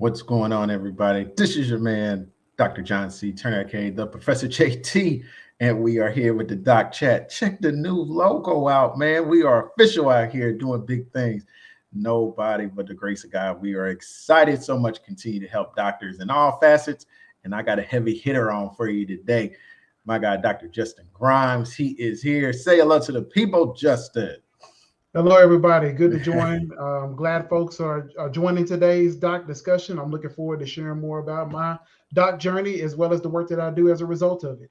What's going on, everybody? This is your man, Dr. John C. Turner, aka the Professor JT, and we are here with the Doc Chat. Check the new logo out, man. We are official out here doing big things. Nobody but the grace of God. We are excited so much to continue to help doctors in all facets. And I got a heavy hitter on for you today. My guy, Dr. Justin Grimes. He is here. Say hello to the people, Justin. Hello, everybody. Good to join. Glad folks are joining today's doc discussion. I'm looking forward to sharing more about my doc journey as well as the work that I do as a result of it.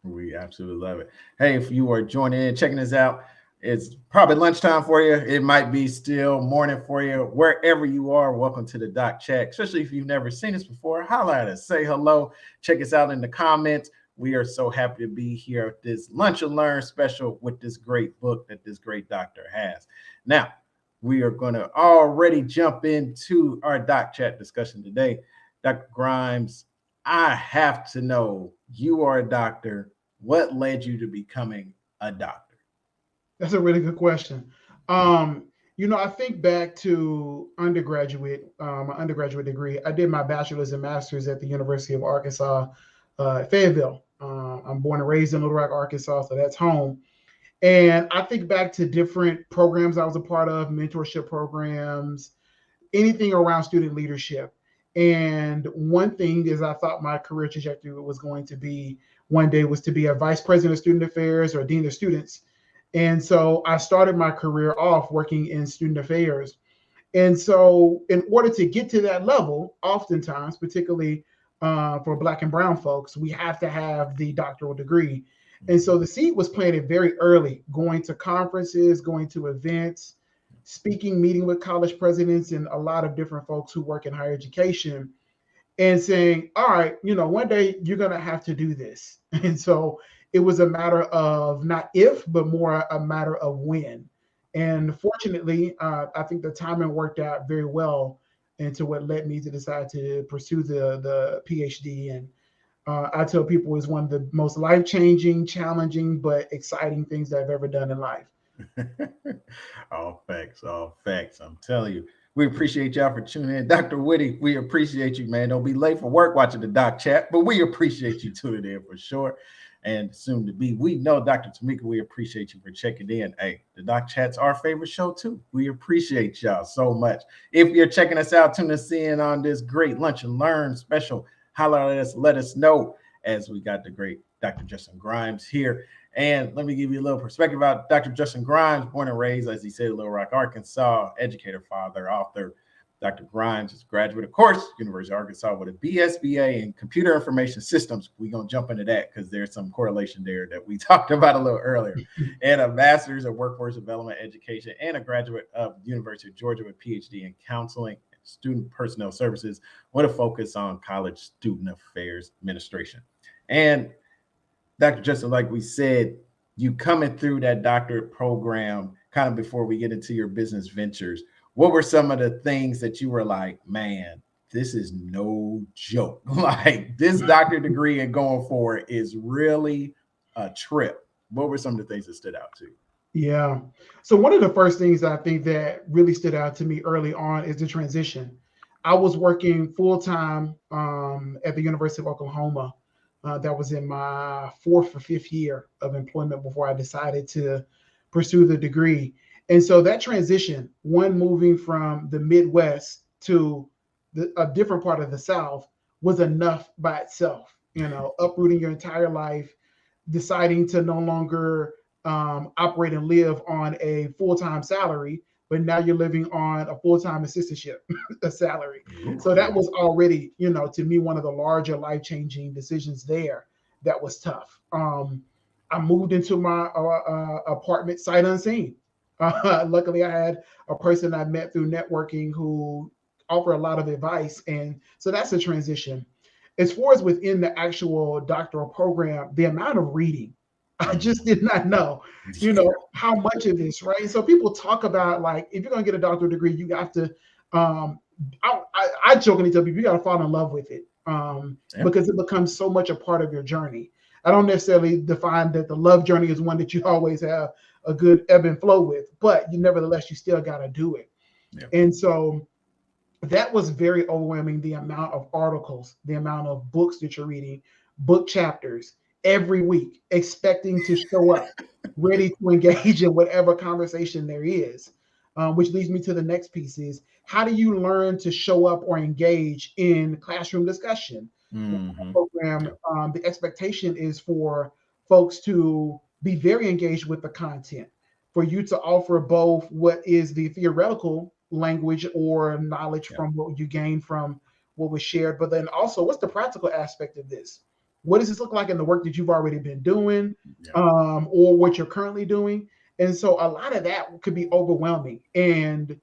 We absolutely love it. Hey, if you are joining in, checking us out, it's probably lunchtime for you. It might be still morning for you. Wherever you are, welcome to the Doc Chat. Especially if you've never seen us before, holla at us. Say hello. Check us out in the comments. We are so happy to be here at this Lunch and Learn special with this great book that this great doctor has. Now, we are going to already jump into our Doc Chat discussion today. Dr. Grimes, I have to know, you are a doctor. What led you to becoming a doctor? That's a really good question. I think back to my undergraduate degree. I did my bachelor's and master's at the University of Arkansas, Fayetteville. I'm born and raised in Little Rock, Arkansas, so that's home. And I think back to different programs I was a part of, mentorship programs, anything around student leadership. And one thing is I thought my career trajectory was going to be one day was to be a vice president of student affairs or dean of students. And so I started my career off working in student affairs. And so in order to get to that level, oftentimes, particularly for Black and brown folks, we have to have the doctoral degree. And so the seed was planted very early, going to conferences, going to events, speaking, meeting with college presidents and a lot of different folks who work in higher education and saying, all right, one day you're going to have to do this. And so it was a matter of not if, but more a matter of when. And fortunately, I think the timing worked out very well into what led me to decide to pursue the PhD. And I tell people it's one of the most life-changing, challenging, but exciting things that I've ever done in life. All facts, all facts. I'm telling you. We appreciate y'all for tuning in. Dr. Whitty, we appreciate you, man. Don't be late for work watching the Doc Chat, but we appreciate you tuning in for sure. And soon to be, we know Dr. Tamika, we appreciate you for checking in. Hey, the Doc Chat's our favorite show too. We appreciate y'all so much. If you're checking us out, tune us in on this great Lunch and Learn special. Holler at us, let us know, as we got the great Dr. Justin Grimes here. And let me give you a little perspective about Dr. Justin Grimes, born and raised, as he said, Little Rock, Arkansas, educator, father, author. Dr. Grimes is a graduate, of course, University of Arkansas with a BSBA in computer information systems. We're going to jump into that because there's some correlation there that we talked about a little earlier. And a master's of workforce development education and a graduate of the University of Georgia with PhD in counseling and student personnel services with a focus on college student affairs administration. And Dr. Justin, like we said, you coming through that doctorate program kind of before we get into your business ventures. What were some of the things that you were like, man, this is no joke. Like this doctorate degree and going forward is really a trip. What were some of the things that stood out to you? Yeah. So one of the first things I think that really stood out to me early on is the transition. I was working full-time at the University of Oklahoma. That was in my fourth or fifth year of employment before I decided to pursue the degree. And so that transition, one moving from the Midwest to a different part of the South, was enough by itself. Uprooting your entire life, deciding to no longer operate and live on a full-time salary, but now you're living on a full-time assistantship salary. So that was already, to me, one of the larger life-changing decisions there. That was tough. I moved into my apartment sight unseen. Luckily, I had a person I met through networking who offered a lot of advice. And so that's a transition. As far as within the actual doctoral program, the amount of reading, I just did not know, how much of this, right? So people talk about like, if you're going to get a doctoral degree, you have to, I jokingly tell people, you got to fall in love with it because it becomes so much a part of your journey. I don't necessarily define that the love journey is one that you always have a good ebb and flow with, but nevertheless, you still got to do it. And so that was very overwhelming. The amount of articles, the amount of books that you're reading, book chapters every week, expecting to show up ready to engage in whatever conversation there is. Which leads me to the next piece is how do you learn to show up or engage in classroom discussion? Mm-hmm. Program, Yep. the expectation is for folks to be very engaged with the content, for you to offer both what is the theoretical language or knowledge Yep. from what you gain from what was shared, but then also what's the practical aspect of this? What does this look like in the work that you've already been doing, Yep. or what you're currently doing? And so a lot of that could be overwhelming. And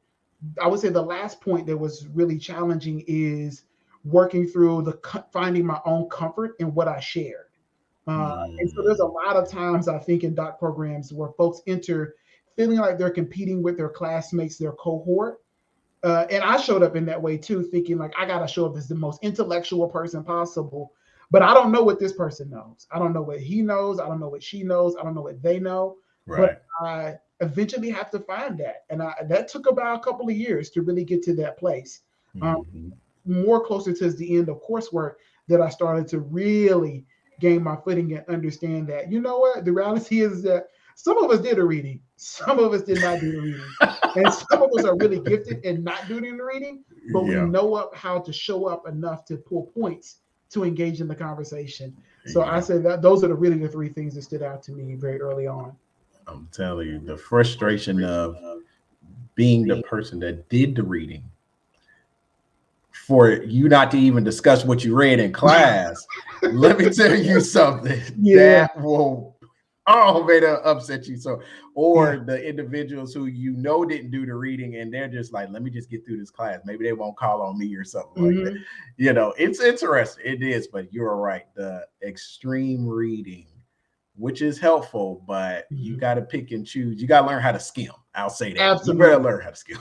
I would say the last point that was really challenging is working through the finding my own comfort in what I shared. And so there's a Mm. lot of times I think in doc programs where folks enter feeling like they're competing with their classmates, their cohort. And I showed up in that way too, thinking like I gotta show up as the most intellectual person possible. But I don't know what this person knows. I don't know what he knows. I don't know what she knows. I don't know what they know. But Right. I eventually have to find that, and that took about a couple of years to really get to that place. Um, Mm-hmm. More closer to the end of coursework that I started to really gain my footing and understand that, you know what, the reality is that some of us did a reading, some of us did not do the reading. And some of us are really gifted in not doing the reading, but we Yeah. know up how to show up enough to pull points to engage in the conversation. So I Yeah. say that those are the really the three things that stood out to me very early on. I'm telling you, the frustration of being the person that did the reading for you not to even discuss what you read in class. Let me tell you something Yeah, that will, oh man, it'll upset you. So, yeah. or the individuals who you know didn't do the reading and they're just like, let me just get through this class. Maybe they won't call on me or something like that. Hmm. You know, it's interesting. It is, but you're right. The extreme reading, which is helpful, but you Hmm. got to pick and choose. You got to learn how to skim. I'll say that. You better Absolutely. learn how to skim.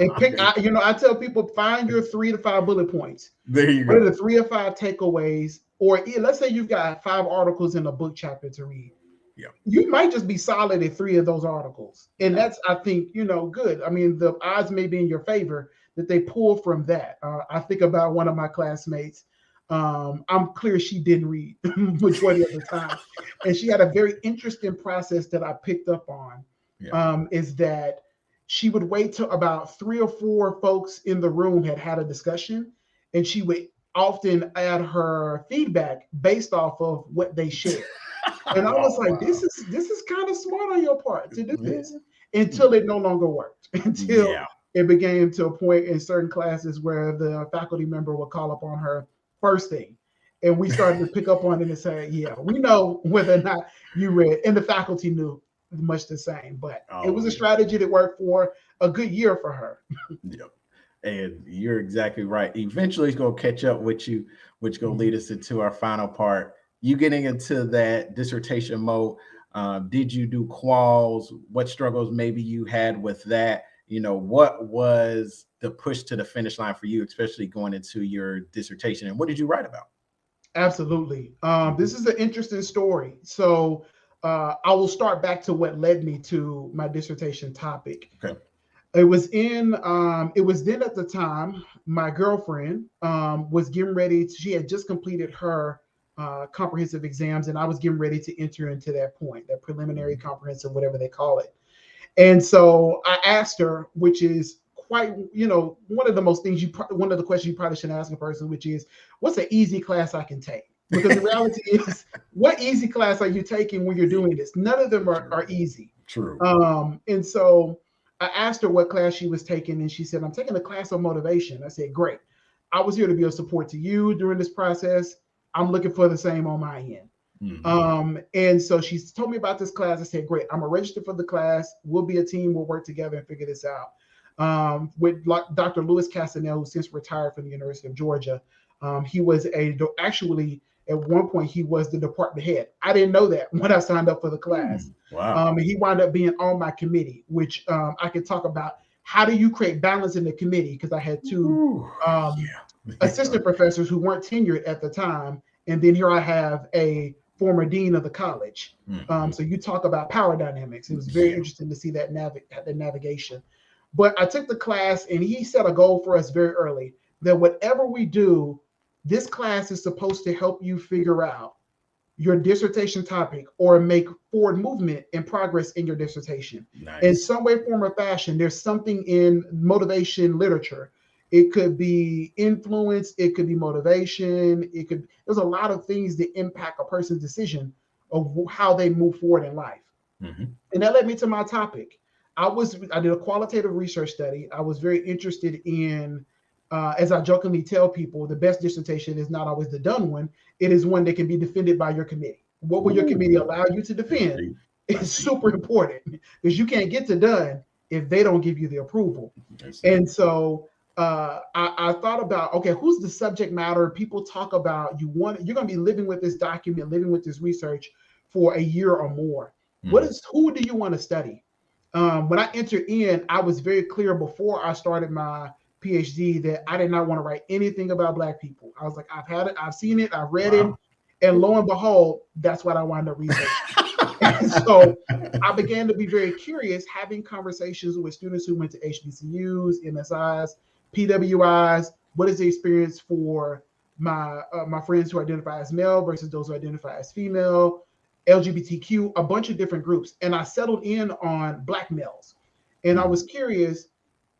And pick, I tell people find your 3 to 5 bullet points. There you What are go. the 3 or 5 takeaways? Or let's say you've got 5 articles in a book chapter to read. Yeah. You might just be solid at 3 of those articles. And Yeah. that's, I think, good. I mean, the odds may be in your favor that they pull from that. I think about one of my classmates. I'm clear she didn't read majority of the time. And she had a very interesting process that I picked up on, Yeah. is that she would wait till about 3 or 4 folks in the room had had a discussion, and she would often add her feedback based off of what they shared. And I was Oh like, wow. this is kind of smart on your part to do this, Yeah. until it no longer worked, until Yeah. it began to a point in certain classes where the faculty member would call upon her first thing. And we started to pick up on it and say, yeah, we know whether or not you read, and the faculty knew much the same. But it Oh was a yeah. strategy that worked for a good year for her. Yep. And you're exactly right. Eventually, it's gonna catch up with you, which gonna Mhm. lead us into our final part. You getting into that dissertation mode. Did you do quals? What struggles maybe you had with that? You know, what was the push to the finish line for you, especially going into your dissertation? And what did you write about? Absolutely. Mhm. This is an interesting story. So I will start back to what led me to my dissertation topic. Okay. It was then at the time my girlfriend was getting ready. She had just completed her comprehensive exams, and I was getting ready to enter into that point, that preliminary Mhm. comprehensive, whatever they call it. And so I asked her, which is quite, one of the most things one of the questions you probably should ask a person, which is, what's an easy class I can take? Because the reality is, what easy class are you taking when you're doing this? None of them are True. easy. True. And so I asked her what class she was taking, and she said, I'm taking a class on motivation. I said, great. I was here to be a support to you during this process. I'm looking for the same on my end. Hmm. And so she told me about this class. I said, great, I'm gonna register for the class. We'll be a team. We'll work together and figure this out. With Dr. Louis Castanel, who since retired from the University of Georgia. He was actually at one point he was the department head. I didn't know that when I signed up for the class. Wow. And he wound up being on my committee, which I could talk about. How do you create balance in the committee? Because I had two Ooh, um, yeah. assistant professors who weren't tenured at the time, and then here I have a former dean of the college. Hmm. So you talk about power dynamics. It was very Yeah. interesting to see that navigation. But I took the class, and he set a goal for us very early that whatever we do, this class is supposed to help you figure out your dissertation topic or make forward movement and progress in your dissertation. Nice. In some way, form, or fashion, there's something in motivation literature. It could be influence, it could be motivation, there's a lot of things that impact a person's decision of how they move forward in life. Mm-hmm. And that led me to my topic. I did a qualitative research study. I was very interested in, as I jokingly tell people, the best dissertation is not always the done one. It is one that can be defended by your committee. What will your committee allow you to defend is super important, because you can't get to done if they don't give you the approval. And so I thought about, okay, who's the subject matter? People talk about you're going to be living with this document, living with this research for a year or more. Who do you want to study? When I entered in, I was very clear before I started my PhD that I did not want to write anything about Black people. I was like, I've had it, I've seen it, I've read it, and lo and behold, that's what I wound up researching. And so I began to be very curious, having conversations with students who went to HBCUs, MSIs, PWIs. What is the experience for my friends who identify as male versus those who identify as female, LGBTQ, a bunch of different groups. And I settled in on Black males. And I was curious,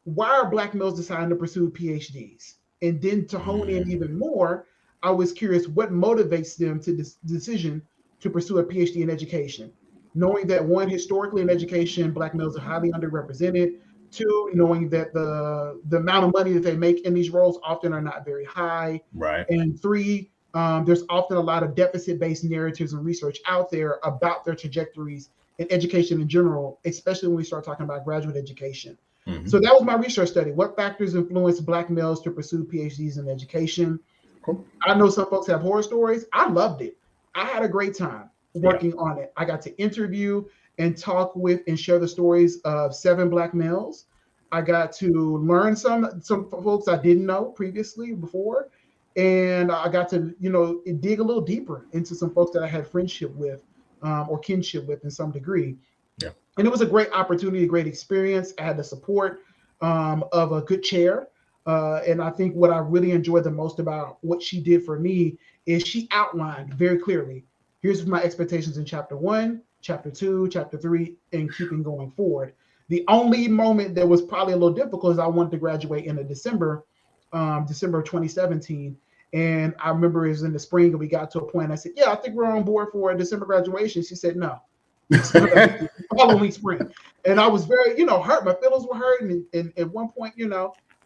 why are Black males deciding to pursue PhDs? And then to hone in even more, I was curious what motivates them to this decision to pursue a PhD in education. Knowing that, one, historically in education, Black males are highly underrepresented. Two, knowing that the amount of money that they make in these roles often are not very high. Right. And three, there's often a lot of deficit-based narratives and research out there about their trajectories in education in general, especially when we start talking about graduate education. Mm-hmm. So that was my research study. What factors influence Black males to pursue PhDs in education? Cool. I know some folks have horror stories. I loved it. I had a great time working on it. I got to interview and talk with and share the stories of 7 Black males. I got to learn some folks I didn't know previously before. And I got to, dig a little deeper into some folks that I had friendship with or kinship with in some degree. Yeah. And it was a great opportunity, a great experience. I had the support of a good chair. And I think what I really enjoyed the most about what she did for me is she outlined very clearly, here's my expectations in chapter 1, chapter 2, chapter 3, and keeping going forward. The only moment that was probably a little difficult is I wanted to graduate in December of 2017. And I remember it was in the spring and we got to a point and I said, yeah, I think we're on board for a December graduation. She said, no, following spring. And I was very, hurt. My feelings were hurt. And at one point,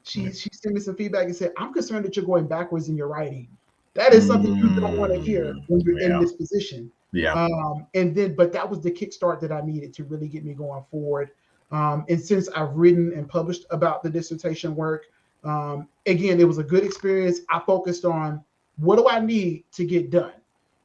she sent me some feedback and said, I'm concerned that you're going backwards in your writing. That is something you don't want to hear when you're in this position. Yeah. But that was the kickstart that I needed to really get me going forward. And since I've written and published about the dissertation work, again, it was a good experience. I focused on what do I need to get done?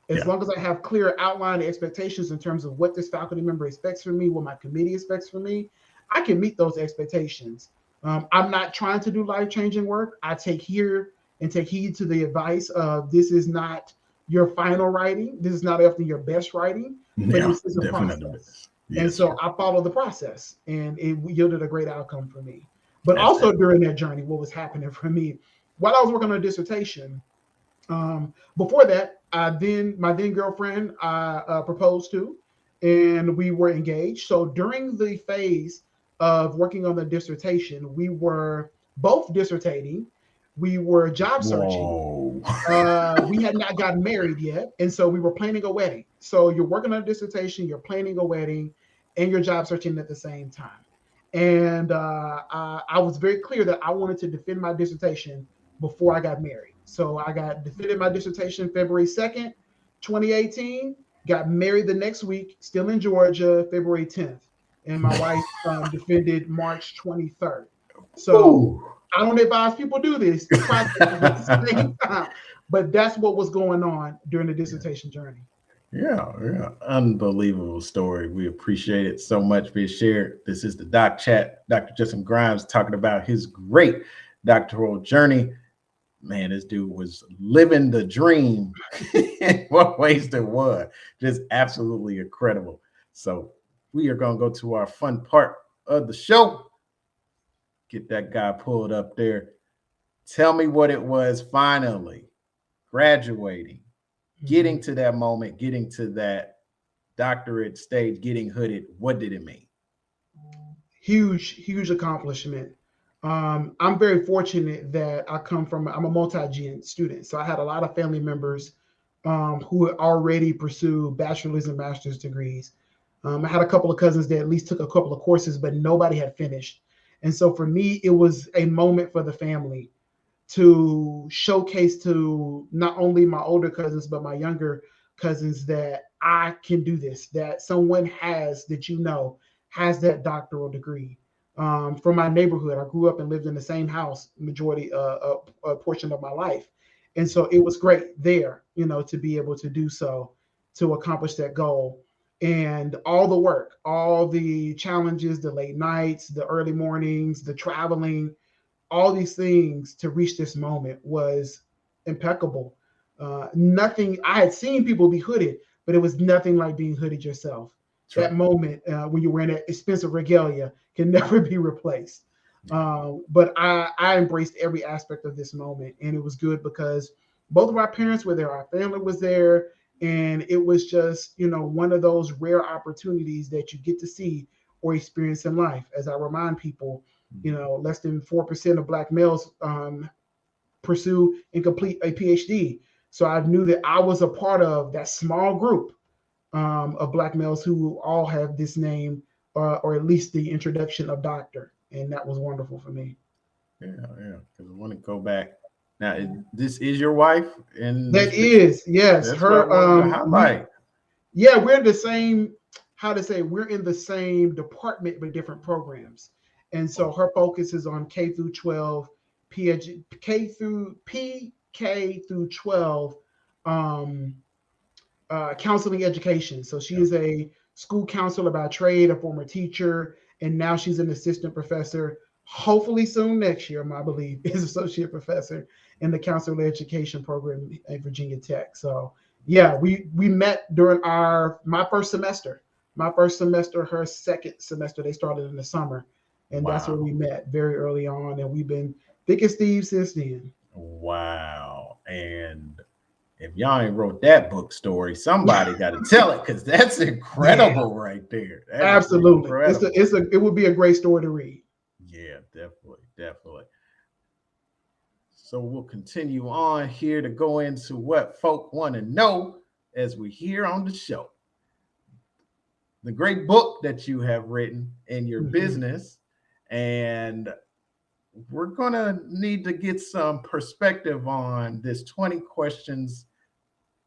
As long as I have clear outline expectations in terms of what this faculty member expects from me, what my committee expects from me, I can meet those expectations. I'm not trying to do life-changing work. I take heed to the advice of this is not your final writing. This is not often your best writing, but this is a process. Yes, and so I followed the process and it yielded a great outcome for me. But also during that journey, what was happening for me while I was working on a dissertation, before that, my then girlfriend I proposed to, and we were engaged. So during the phase of working on the dissertation, we were both dissertating. We were job searching. We had not gotten married yet. And so we were planning a wedding. So you're working on a dissertation, you're planning a wedding, and you're job searching at the same time. And I was very clear that I wanted to defend my dissertation before I got married. So I defended my dissertation February 2nd, 2018, got married the next week, still in Georgia, February 10th. And my wife defended March 23rd. So I don't advise people do this at the same time, but that's what was going on during the dissertation journey. Yeah. Unbelievable story. We appreciate it so much being shared. This is the Doc Chat. Dr. Justin Grimes talking about his great doctoral journey. Man, this dude was living the dream in what ways there was. Just absolutely incredible. So we are going to go to our fun part of the show. get that guy pulled up there. Tell me what it was finally graduating, getting to that moment, getting to that doctorate stage, getting hooded. What did it mean? Huge accomplishment. I'm very fortunate that I'm a multi-gen student. So I had a lot of family members who had already pursued bachelor's and master's degrees. I had a couple of cousins that at least took a couple of courses, but nobody had finished. And so for me, it was a moment for the family to showcase to not only my older cousins, but my younger cousins that I can do this, that someone has that has that doctoral degree. From my neighborhood, I grew up and lived in the same house majority a portion of my life, and so it was great there, to be able to do so, to accomplish that goal. And all the work, all the challenges, the late nights, the early mornings, the traveling, all these things to reach this moment was impeccable. Nothing, I had seen people be hooded, but it was nothing like being hooded yourself. That's That right. moment when you're wearing that expensive regalia can never be replaced. But I embraced every aspect of this moment, and it was good because both of our parents were there, our family was there, and it was just, one of those rare opportunities that you get to see or experience in life. As I remind people, less than 4% of Black males pursue and complete a PhD. So I knew that I was a part of that small group of Black males who all have this name, or at least the introduction of doctor. And that was wonderful for me. Yeah, yeah. Because I want to go back. Now, this is your wife in this That picture? is, yes, That's what I her. wanted to We highlight. Yeah, we're in the same, how to say, we're in the same department but different programs. And so her focus is on K through 12, K through PK through 12 um, counseling education. So she Yeah. is a school counselor by trade, a former teacher, and now she's an assistant professor. Hopefully soon next year, I believe, is associate professor in the counselor education program at Virginia Tech. So yeah, we met during our my first semester. My first semester, her second semester, they started in the summer, and that's where Wow. we met very early on, and we've been thick as thieves since then. Wow. And if y'all ain't wrote that book story, somebody got to tell it because that's Yeah, incredible right there. That is absolutely. incredible. It would be a great story to read. Yeah, definitely, definitely. So we'll continue on here to go into what folk want to know as we hear on the show. The great book that you have written in your Mhm. business, and we're going to need to get some perspective on this 20 questions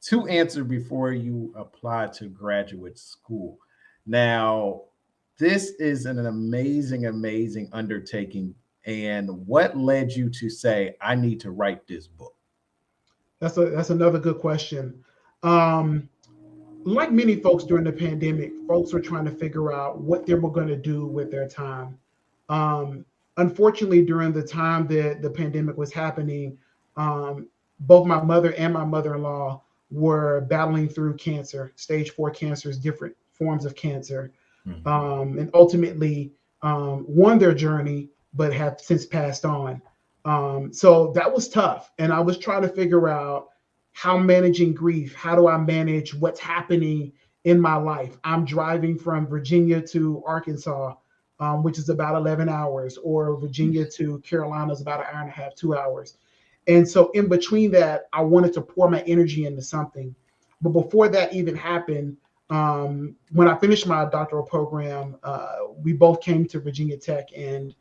to answer before you apply to graduate school. Now, this is an amazing, amazing undertaking. And what led you to say, I need to write this book? That's another good question. Um, like many folks during the pandemic, folks were trying to figure out what they were going to do with their time. Um, Unfortunately, during the time that the pandemic was happening, um, both my mother and my mother-in-law were battling through cancer, stage 4 cancers, different forms of cancer, Mhm. and ultimately won their journey, but have since passed on. So that was tough. And I was trying to figure out how managing grief, how do I manage what's happening in my life? I'm driving from Virginia to Arkansas, which is about 11 hours, or Virginia to Carolina is about an hour and a half, 2 hours. And so in between that, I wanted to pour my energy into something. But before that even happened, when I finished my doctoral program, we both came to Virginia Tech, and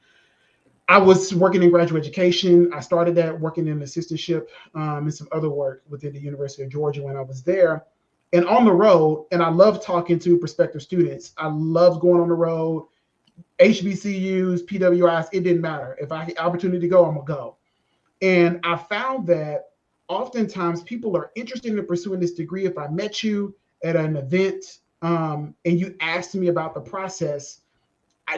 I was working in graduate education. I started that working in assistantship and some other work within the University of Georgia when I was there. And on the road, and I love talking to prospective students. I love going on the road, HBCUs, PWIs, it didn't matter. If I had opportunity to go, I'm gonna go. And I found that oftentimes people are interested in pursuing this degree. If I met you at an event and you asked me about the process,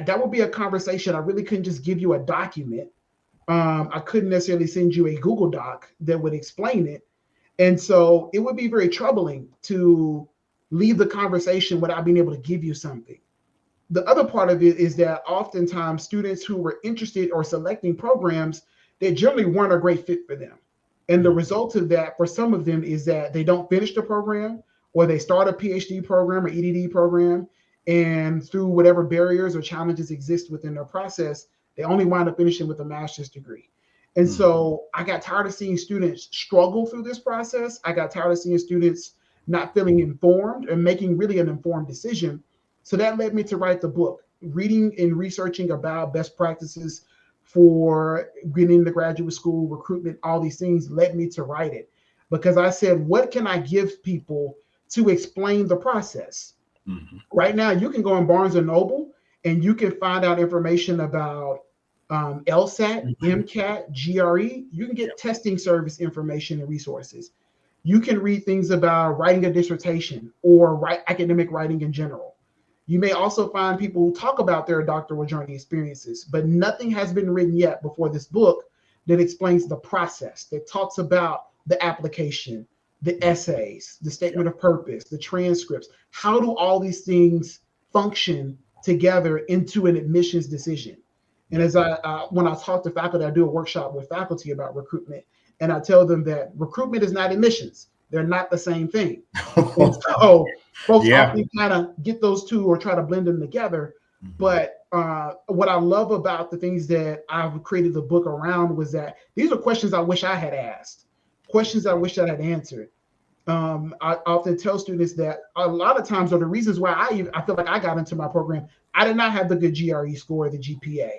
that would be a conversation. I really couldn't just give you a document. I couldn't necessarily send you a Google Doc that would explain it. And so it would be very troubling to leave the conversation without being able to give you something. the other part of it is that oftentimes students who were interested or selecting programs, they generally weren't a great fit for them. And the result of that for some of them is that they don't finish the program, or they start a PhD program or EDD program, and through whatever barriers or challenges exist within their process, they only wind up finishing with a master's degree. And so I got tired of seeing students struggle through this process. I got tired of seeing students not feeling informed and making really an informed decision. So that led me to write the book. Reading and researching about best practices for getting into graduate school, recruitment, all these things led me to write it, because I said, what can I give people to explain the process? Mm-hmm. Right now, you can go on Barnes and Noble and you can find out information about LSAT, MCAT, GRE. You can get testing service information and resources. You can read things about writing a dissertation or write academic writing in general. You may also find people who talk about their doctoral journey experiences, but nothing has been written yet before this book that explains the process, that talks about the application, the essays, the statement of purpose, the transcripts. How do all these things function together into an admissions decision? And as when I talk to faculty, I do a workshop with faculty about recruitment, and I tell them that recruitment is not admissions. They're not the same thing. And so folks often kind of get those two or try to blend them together. But what I love about the things that I've created the book around was that these are questions I wish I had asked, questions I wish I had answered. I often tell students that a lot of times are the reasons why I feel like I got into my program. I did not have the good GRE score, the GPA.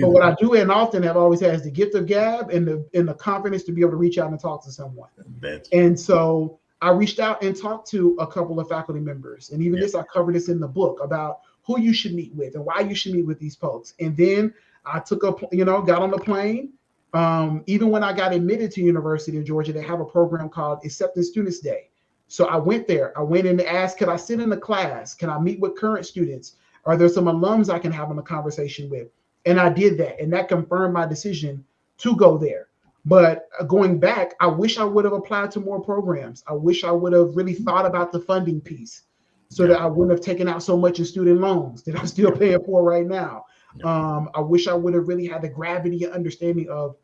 But what I do and often have always had is the gift of gab and the confidence to be able to reach out and talk to someone. And so I reached out and talked to a couple of faculty members. And even this, I covered this in the book about who you should meet with and why you should meet with these folks. And then I took got on the plane. Even when I got admitted to University of Georgia, they have a program called Acceptance Students Day. So I went there. I went in to ask, could I sit in the class? Can I meet with current students? Are there some alums I can have a conversation with? And I did that. And that confirmed my decision to go there. But going back, I wish I would have applied to more programs. I wish I would have really thought about the funding piece so that I wouldn't have taken out so much in student loans that I'm still paying for right now. I wish I would have really had the gravity and understanding of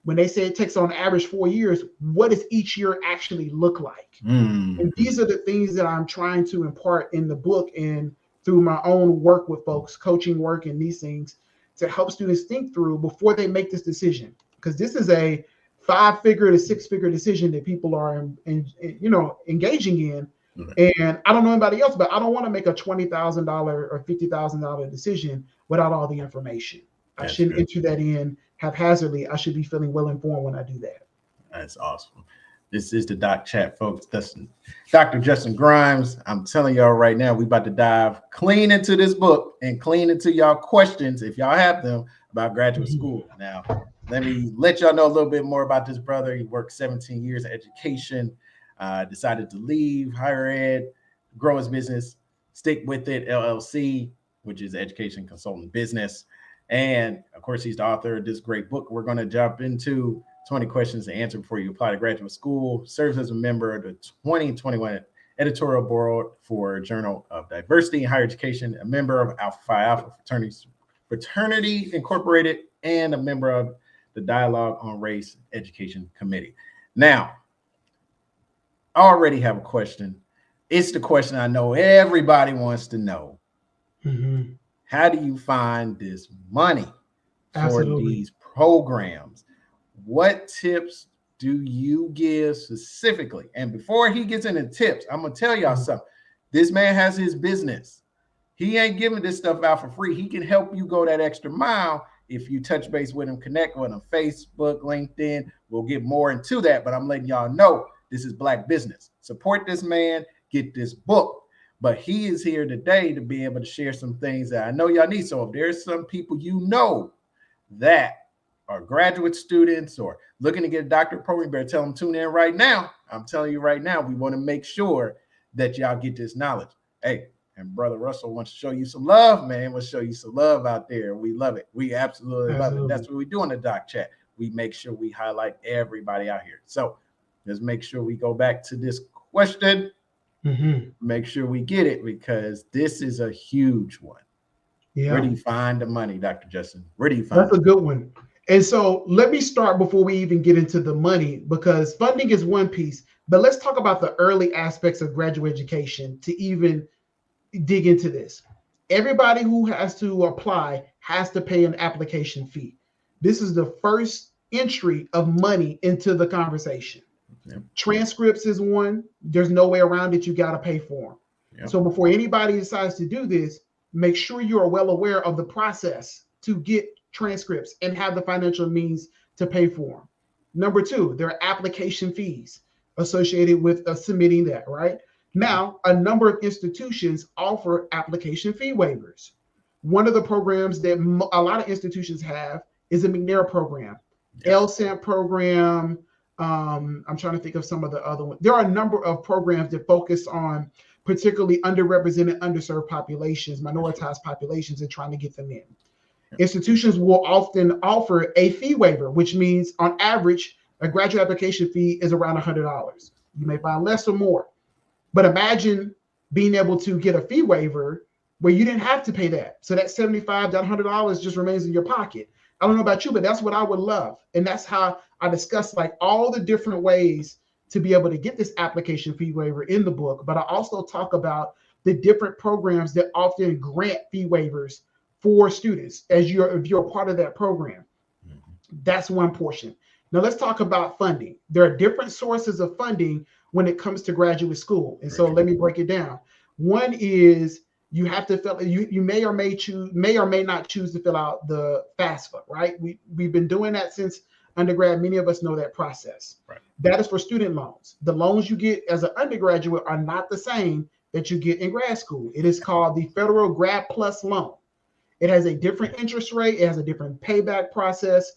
when they say it takes on average 4 years, what does each year actually look like? And these are the things that I'm trying to impart in the book and through my own work with folks, coaching work and these things, to help students think through before they make this decision. Because this is a 5-figure to 6-figure decision that people are engaging in. And I don't know anybody else, but I don't want to make a $20,000 or $50,000 decision without all the information. I shouldn't enter that in haphazardly. I should be feeling well informed when I do that. That's awesome. This is the Doc Chat, folks. That's Dr. Justin Grimes. I'm telling y'all right now, we about to dive clean into this book and clean into y'all questions, if y'all have them, about graduate school. Now, let me let y'all know a little bit more about this brother. He worked 17 years in education, decided to leave higher ed, grow his business, Stick With It, LLC, which is education consultant business. And of course, he's the author of this great book we're going to jump into, 20 questions to answer before you apply to graduate school. Serves as a member of the 2021 editorial board for Journal of Diversity in Higher Education, a member of Alpha Phi Alpha Fraternity Incorporated, and a member of the Dialogue on Race Education Committee. Now, I already have a question. It's the question I know everybody wants to know. How do you find this money for these programs? What tips do you give specifically? And before he gets into tips, I'm going to tell y'all something. This man has his business. He ain't giving this stuff out for free. He can help you go that extra mile if you touch base with him, connect with him, Facebook, LinkedIn. We'll get more into that, but I'm letting y'all know this is Black business. Support this man, get this book. But he is here today to be able to share some things that I know y'all need. So if there's some people you know that are graduate students or looking to get a doctorate program, you better tell them tune in right now. I'm telling you right now, we want to make sure that y'all get this knowledge. Hey, and Brother Russell wants to show you some love, man. We'll show you some love out there. We love it. We absolutely love it. That's what we do in the Doc Chat. We make sure we highlight everybody out here. So let's make sure we go back to this question. Make sure we get it, because this is a huge one. Where Yeah, do you find the money, Dr. Justin? Where do you find that's the a money? good one. And so let me start before we even get into the money, because funding is one piece, but let's talk about the early aspects of graduate education to even dig into this. Everybody who has to apply has to pay an application fee. This is the first entry of money into the conversation. Yep. Transcripts is one. There's no way around it. You got to pay for them. Yep. So before anybody decides to do this, make sure you are well aware of the process to get transcripts and have the financial means to pay for them. Number two, there are application fees associated with submitting that, right? Okay. Now, a number of institutions offer application fee waivers. One of the programs that a lot of institutions have is a McNair program, Yep. LSAMP program. I'm trying to think of some of the other ones. There are a number of programs that focus on particularly underrepresented, underserved populations, minoritized populations, and trying to get them in. Yep. Institutions will often offer a fee waiver, which means on average, a graduate application fee is around $100. You may find less or more. But imagine being able to get a fee waiver where you didn't have to pay that. So that $75, that $100 just remains in your pocket. I don't know about you, but that's what I would love. And that's how I discuss like all the different ways to be able to get this application fee waiver in the book. But I also talk about the different programs that often grant fee waivers for students as if you're a part of that program. That's one portion. Now let's talk about funding. There are different sources of funding when it comes to graduate school. And so let me break it down. One is you have to fill you may or may not choose to fill out the FAFSA, right? We've been doing that since undergrad. Many of us know that process. Right. That is for student loans. The loans you get as an undergraduate are not the same that you get in grad school. It is called the Federal Grad Plus loan. It has a different interest rate. It has a different payback process,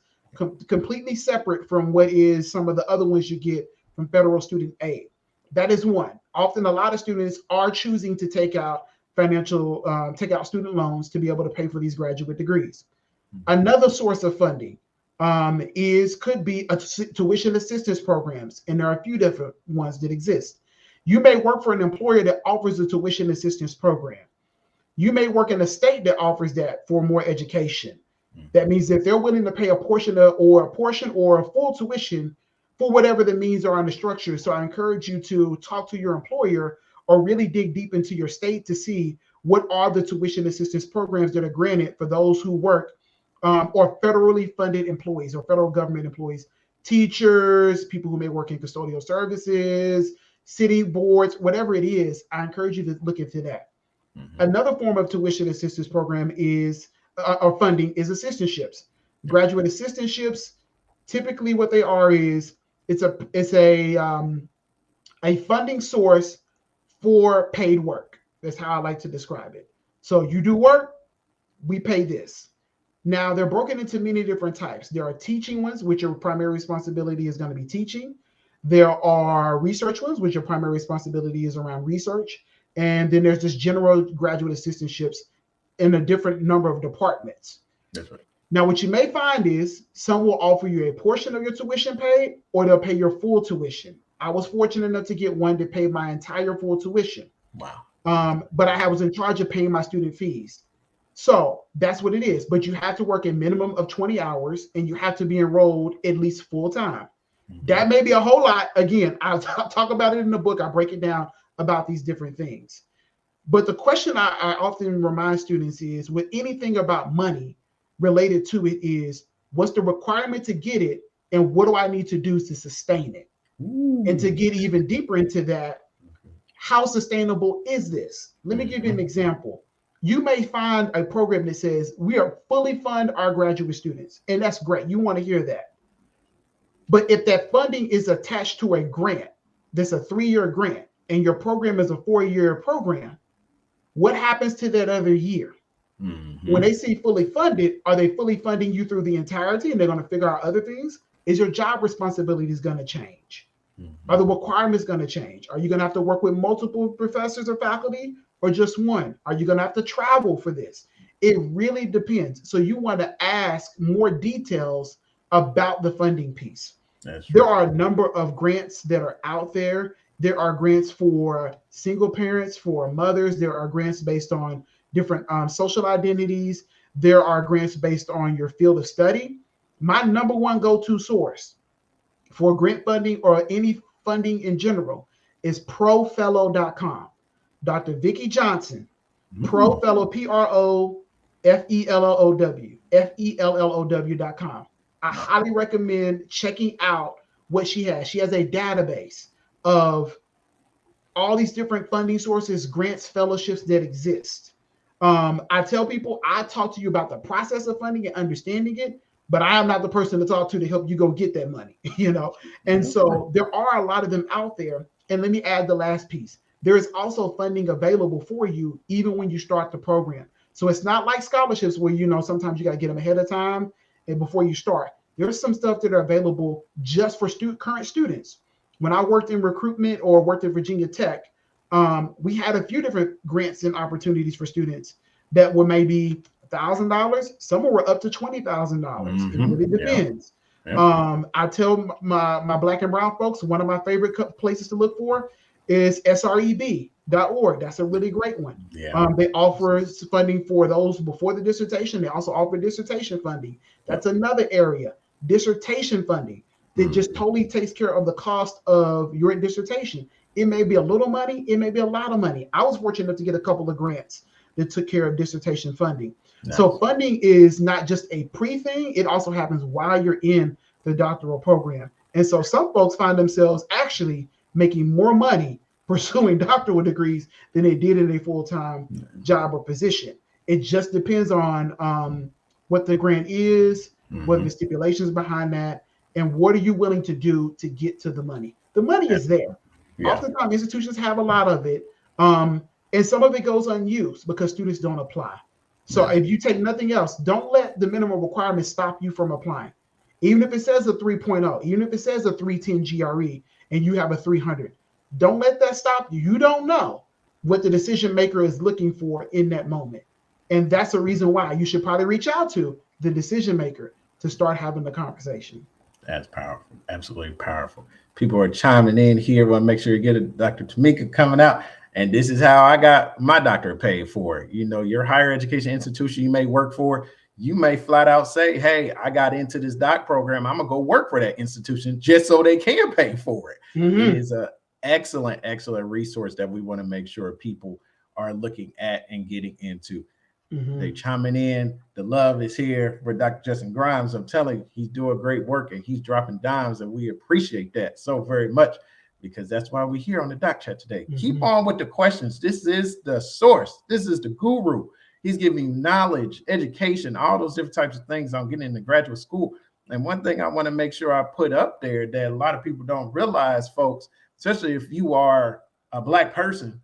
completely separate from what is some of the other ones you get from federal student aid. That is one. Often, a lot of students are choosing to take out student loans to be able to pay for these graduate degrees. Another source of funding could be tuition assistance programs, and there are a few different ones that exist. You may work for an employer that offers a tuition assistance program. You may work in a state that offers that for more education. That means that they're willing to pay a portion or a full tuition for whatever the means are on the structure. So I encourage you to talk to your employer or really dig deep into your state to see what are the tuition assistance programs that are granted for those who work or federally funded employees or federal government employees, teachers, people who may work in custodial services, city boards, whatever it is. I encourage you to look into that. Another form of tuition assistance program is or funding is assistantships. Graduate assistantships, typically what they are is it's a funding source for paid work. That's how I like to describe it. So you do work, we pay this. Now they're broken into many different types. There are teaching ones, which your primary responsibility is going to be teaching. There are research ones, which your primary responsibility is around research. And then there's just general graduate assistantships in a different number of departments. That's right. Now, what you may find is some will offer you a portion of your tuition paid, or they'll pay your full tuition. I was fortunate enough to get one that paid my entire full tuition. Wow. But I was in charge of paying my student fees. So that's what it is. But you have to work a minimum of 20 hours and you have to be enrolled at least full time. That may be a whole lot. Again, I'll talk about it in the book. I break it down about these different things. But the question I often remind students is with anything about money related to it is what's the requirement to get it and what do I need to do to sustain it? Ooh. And to get even deeper into that, how sustainable is this? Let me give you an example. You may find a program that says we are fully fund our graduate students, and that's great. You want to hear that. But if that funding is attached to a grant, that's a 3-year grant, and your program is a 4-year program, what happens to that other year? When they see fully funded, are they fully funding you through the entirety and they're going to figure out other things? Is your job responsibilities going to change? Are the requirements going to change? Are you going to have to work with multiple professors or faculty or just one? Are you going to have to travel for this? It really depends. So you want to ask more details about the funding piece. There are a number of grants that are out there. There are grants for single parents, for mothers. There are grants based on different social identities. There are grants based on your field of study. My number one go-to source for grant funding or any funding in general is profellow.com. Dr. Vicki Johnson, Profellow, PROFELLOW, I highly recommend checking out what she has. She has a database of all these different funding sources, grants, fellowships that exist. I tell people I talk to you about the process of funding and understanding it, but I am not the person to talk to help you go get that money, you know? And so there are a lot of them out there. And let me add the last piece. There is also funding available for you even when you start the program. So it's not like scholarships where, you know, sometimes you got to get them ahead of time and before you start. There's some stuff that are available just for current students. When I worked in recruitment or worked at Virginia Tech, we had a few different grants and opportunities for students that were maybe $1,000. Some were up to $20,000. It really depends. I tell my Black and brown folks, one of my favorite places to look for is sreb.org. That's a really great one. They offer funding for those before the dissertation. They also offer dissertation funding. That's another area. Dissertation funding that just totally takes care of the cost of your dissertation. It may be a little money, it may be a lot of money. I was fortunate enough to get a couple of grants that took care of dissertation funding. Nice. So funding is not just a pre-thing, it also happens while you're in the doctoral program. And so some folks find themselves actually making more money pursuing doctoral degrees than they did in a full-time job or position. It just depends on what the grant is, what are the stipulations behind that, and what are you willing to do to get to the money. The money is there. Oftentimes institutions have a lot of it, and some of it goes unused because students don't apply. So if you take nothing else, don't let the minimum requirements stop you from applying. Even if it says a 3.0, even if it says a 310 GRE and you have a 300, don't let that stop you. You don't know what the decision maker is looking for in that moment. And that's a reason why you should probably reach out to the decision maker to start having the conversation. That's powerful. Absolutely powerful. People are chiming in here. Want to make sure you get it. Dr. Tamika coming out. And this is how I got my doctorate paid for. You know, your higher education institution you may work for, you may flat out say, hey, I got into this doc program. I'm going to go work for that institution just so they can pay for it. It is an excellent, excellent resource that we want to make sure people are looking at and getting into. They chiming in. The love is here for Dr. Justin Grimes. I'm telling you, he's doing great work and he's dropping dimes, and we appreciate that so very much because that's why we're here on the Doc Chat today. Keep on with the questions. This is the source. This is the guru. He's giving you knowledge, education, all those different types of things on getting into graduate school. And one thing I want to make sure I put up there that a lot of people don't realize, folks, especially if you are a Black person,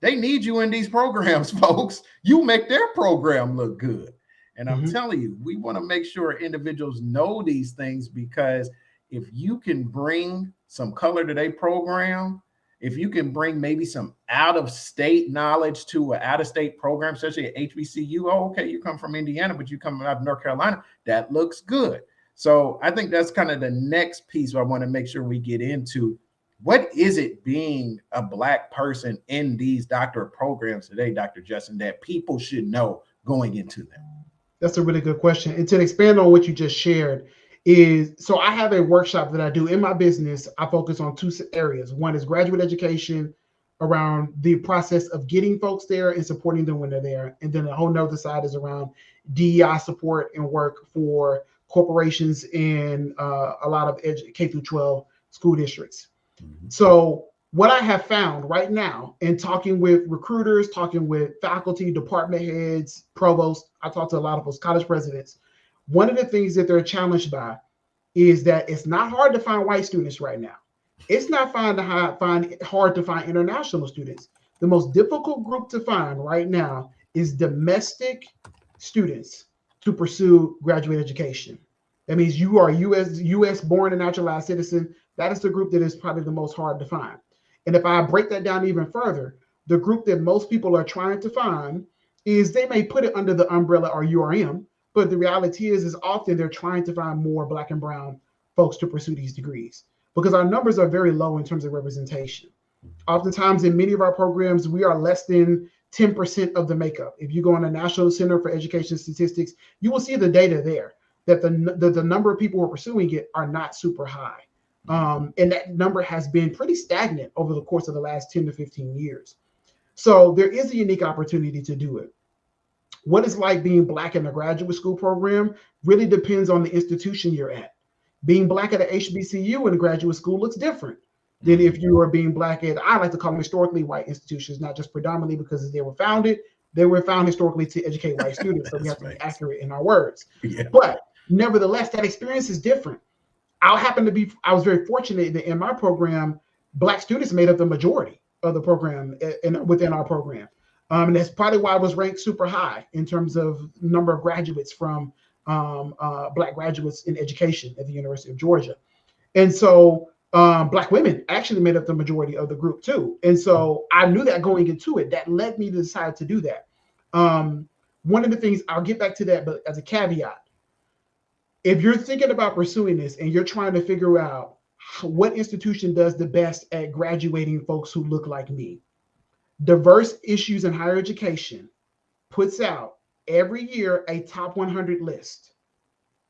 they need you in these programs, folks. You make their program look good. And I'm telling you, we want to make sure individuals know these things because if you can bring some color to their program, if you can bring maybe some out-of-state knowledge to an out-of-state program, especially at HBCU, oh, okay, you come from Indiana, but you come out of North Carolina, that looks good. So I think that's kind of the next piece I want to make sure we get into. What is it being a Black person in these doctorate programs today, Dr. Justin, that people should know going into them? That's a really good question. And to expand on what you just shared is, so I have a workshop that I do in my business. I focus on two areas. One is graduate education around the process of getting folks there and supporting them when they're there. And then the whole nother side is around DEI support and work for corporations and a lot of K through 12 school districts. So what I have found right now in talking with recruiters, talking with faculty, department heads, provosts, I talk to a lot of those college presidents. One of the things that they're challenged by is that it's not hard to find white students right now. It's not hard to find international students. The most difficult group to find right now is domestic students to pursue graduate education. That means you are U.S. born and naturalized citizen. That is the group that is probably the most hard to find. And if I break that down even further, the group that most people are trying to find is they may put it under the umbrella or URM, but the reality is often they're trying to find more Black and brown folks to pursue these degrees because our numbers are very low in terms of representation. Oftentimes in many of our programs, we are less than 10% of the makeup. If you go on the National Center for Education Statistics, you will see the data there that the number of people who are pursuing it are not super high. And that number has been pretty stagnant over the course of the last 10 to 15 years. So there is a unique opportunity to do it. What it's like being Black in a graduate school program really depends on the institution you're at. Being Black at a HBCU in a graduate school looks different than if you are being Black at, I like to call them historically white institutions, not just predominantly because they were founded historically to educate white students. So we have to be accurate in our words. Yeah. But nevertheless, that experience is different. I was very fortunate that in my program, Black students made up the majority of the program within our program. And that's probably why I was ranked super high in terms of number of graduates from Black graduates in education at the University of Georgia. And so Black women actually made up the majority of the group too. And so I knew that going into it, that led me to decide to do that. One of the things, I'll get back to that, but as a caveat, if you're thinking about pursuing this and you're trying to figure out what institution does the best at graduating folks who look like me, Diverse Issues in Higher Education puts out every year a top 100 list.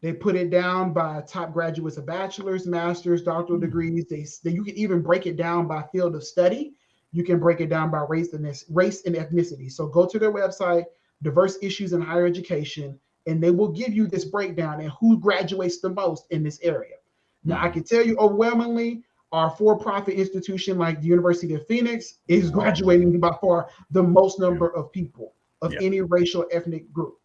They put it down by top graduates of bachelor's, master's, doctoral degrees. You can even break it down by field of study. You can break it down by race and ethnicity. So go to their website, Diverse Issues in Higher Education, and they will give you this breakdown and who graduates the most in this area. Now, I can tell you overwhelmingly, our for-profit institution like the University of Phoenix is graduating by far the most number of people of any racial ethnic group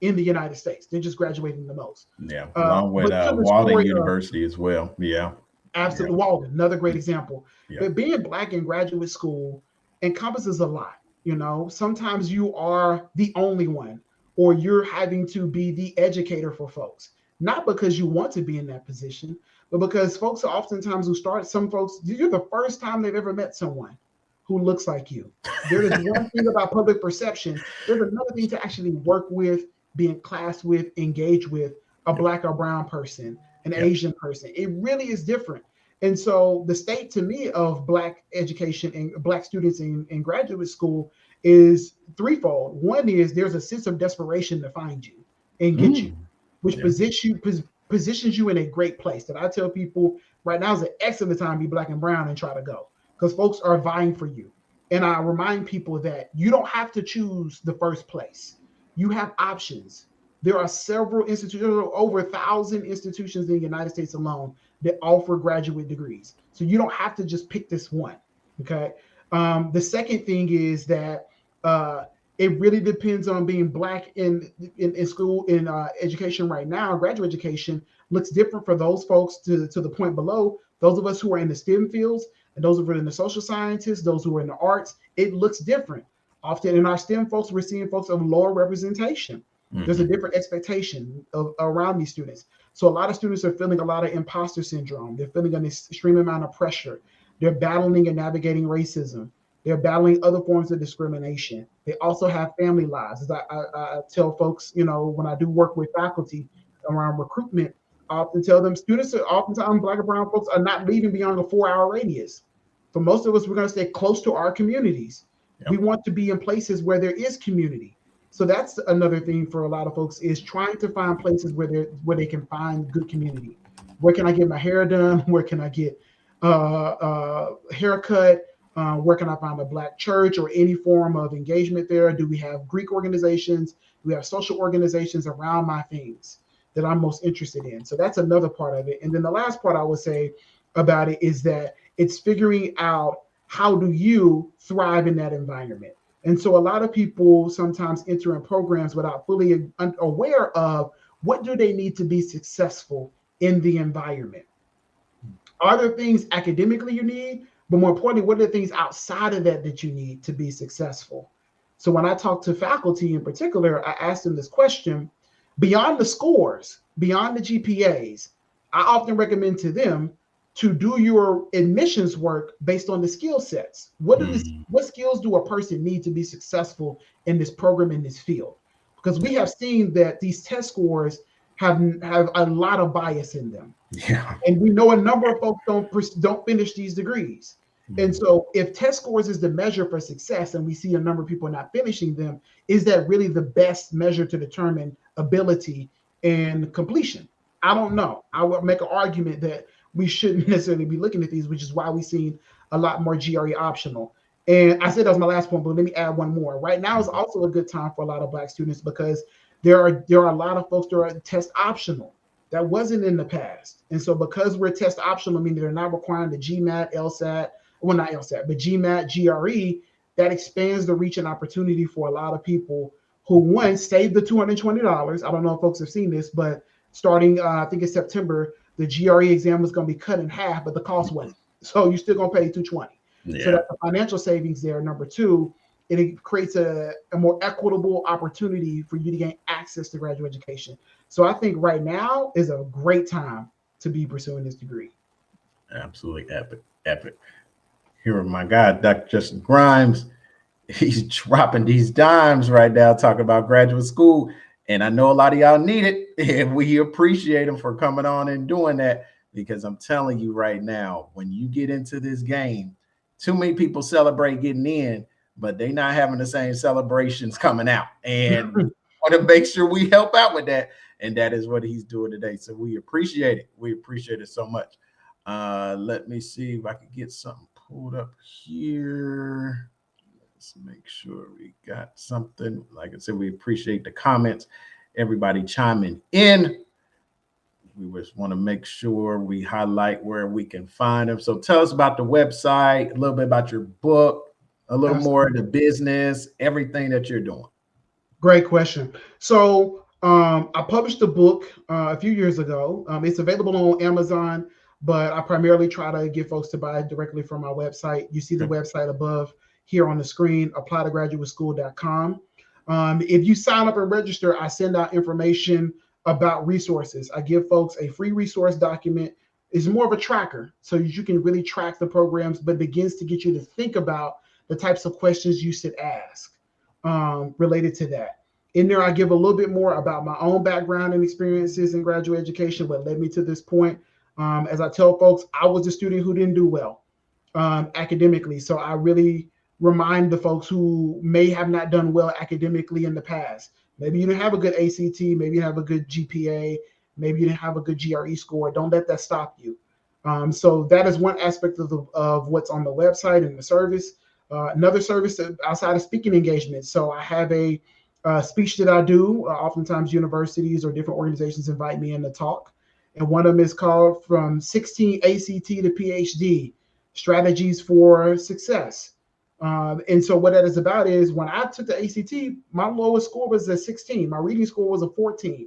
in the United States. They're just graduating the most. Yeah, along with Walden University as well. Yeah. Absolutely. Walden, another great example. But being Black in graduate school encompasses a lot. You know, sometimes you are the only one, or you're having to be the educator for folks. Not because you want to be in that position, but because folks are oftentimes some folks, you're the first time they've ever met someone who looks like you. There is one thing about public perception. There's another thing to actually work with, be in class with, engage with a Black or brown person, an Asian person. It really is different. And so the state to me of Black education and Black students in graduate school is threefold. One is there's a sense of desperation to find you and get you, which positions you in a great place. That I tell people right now is an excellent time to be Black and brown and try to go, because folks are vying for you. And I remind people that you don't have to choose the first place. You have options. There are several institutions, over 1,000 institutions in the United States alone that offer graduate degrees. So you don't have to just pick this one, okay? The second thing is that it really depends on being Black in school, in education right now. Graduate education looks different for those folks to the point below. Those of us who are in the STEM fields and those who are in the social sciences, those who are in the arts, it looks different. Often in our STEM folks, we're seeing folks of lower representation. There's a different expectation around these students. So a lot of students are feeling a lot of imposter syndrome. They're feeling an extreme amount of pressure. They're battling and navigating racism. They're battling other forms of discrimination. They also have family lives. As I tell folks, you know, when I do work with faculty around recruitment, I often tell them students are oftentimes Black and brown folks are not leaving beyond a 4-hour radius. For most of us, we're going to stay close to our communities. We want to be in places where there is community. So that's another thing for a lot of folks, is trying to find places where they can find good community. Where can I get my hair done? Where can I get a haircut? Where can I find a Black church or any form of engagement there? Do we have Greek organizations? Do we have social organizations around my things that I'm most interested in? So that's another part of it. And then the last part I would say about it is that it's figuring out, how do you thrive in that environment? And so a lot of people sometimes enter in programs without fully aware of what do they need to be successful in the environment. Are there things academically you need? But more importantly, what are the things outside of that you need to be successful? So when I talk to faculty in particular, I ask them this question: beyond the scores, beyond the GPAs, I often recommend to them to do your admissions work based on the skill sets. What skills do a person need to be successful in this program, in this field? Because we have seen that these test scores have a lot of bias in them. And we know a number of folks don't finish these degrees. And so if test scores is the measure for success and we see a number of people not finishing them, is that really the best measure to determine ability and completion? I don't know. I would make an argument that we shouldn't necessarily be looking at these, which is why we've seen a lot more GRE optional. And I said that was my last point, but let me add one more. Right now is also a good time for a lot of Black students because there are a lot of folks that are test optional. That wasn't in the past. And so because we're test optional, meaning they're not requiring the GMAT, LSAT, well, not LSAT, but GMAT, GRE, that expands the reach and opportunity for a lot of people who, one, save the $220. I don't know if folks have seen this, but starting, I think it's September, the GRE exam is going to be cut in half, but the cost wasn't. So you're still going to pay $220. Yeah. So that's the financial savings there. Number two, it creates a more equitable opportunity for you to gain access to graduate education. So I think right now is a great time to be pursuing this degree. Absolutely epic. Epic. Here with my guy, Dr. Justin Grimes. He's dropping these dimes right now, talking about graduate school. And I know a lot of y'all need it. And we appreciate him for coming on and doing that because I'm telling you right now, when you get into this game, too many people celebrate getting in, but they're not having the same celebrations coming out. And we want to make sure we help out with that. And that is what he's doing today. So we appreciate it. We appreciate it so much. Let me see if I can get something pulled up here. Let's make sure we got something. Like I said, we appreciate the comments, everybody chiming in. We just want to make sure we highlight where we can find them. So tell us about the website, a little bit about your book, a little more of the business, everything that you're doing. Great question. So I published a book a few years ago. It's available on Amazon, but I primarily try to get folks to buy it directly from my website. You see the website above here on the screen, applytograduateschool.com. If you sign up and register, I send out information about resources. I give folks a free resource document. It's more of a tracker so you can really track the programs, but begins to get you to think about the types of questions you should ask related to that. In there, I give a little bit more about my own background and experiences in graduate education, what led me to this point. As I tell folks, I was a student who didn't do well academically. So I really remind the folks who may have not done well academically in the past. Maybe you didn't have a good ACT, maybe you have a good GPA, maybe you didn't have a good GRE score. Don't let that stop you. So that is one aspect of what's on the website and the service. Another service outside of speaking engagements. So I have a speech that I do. Oftentimes universities or different organizations invite me in to talk. And one of them is called From 16 ACT to PhD, Strategies for Success. And so what that is about is when I took the ACT, my lowest score was a 16. My reading score was a 14.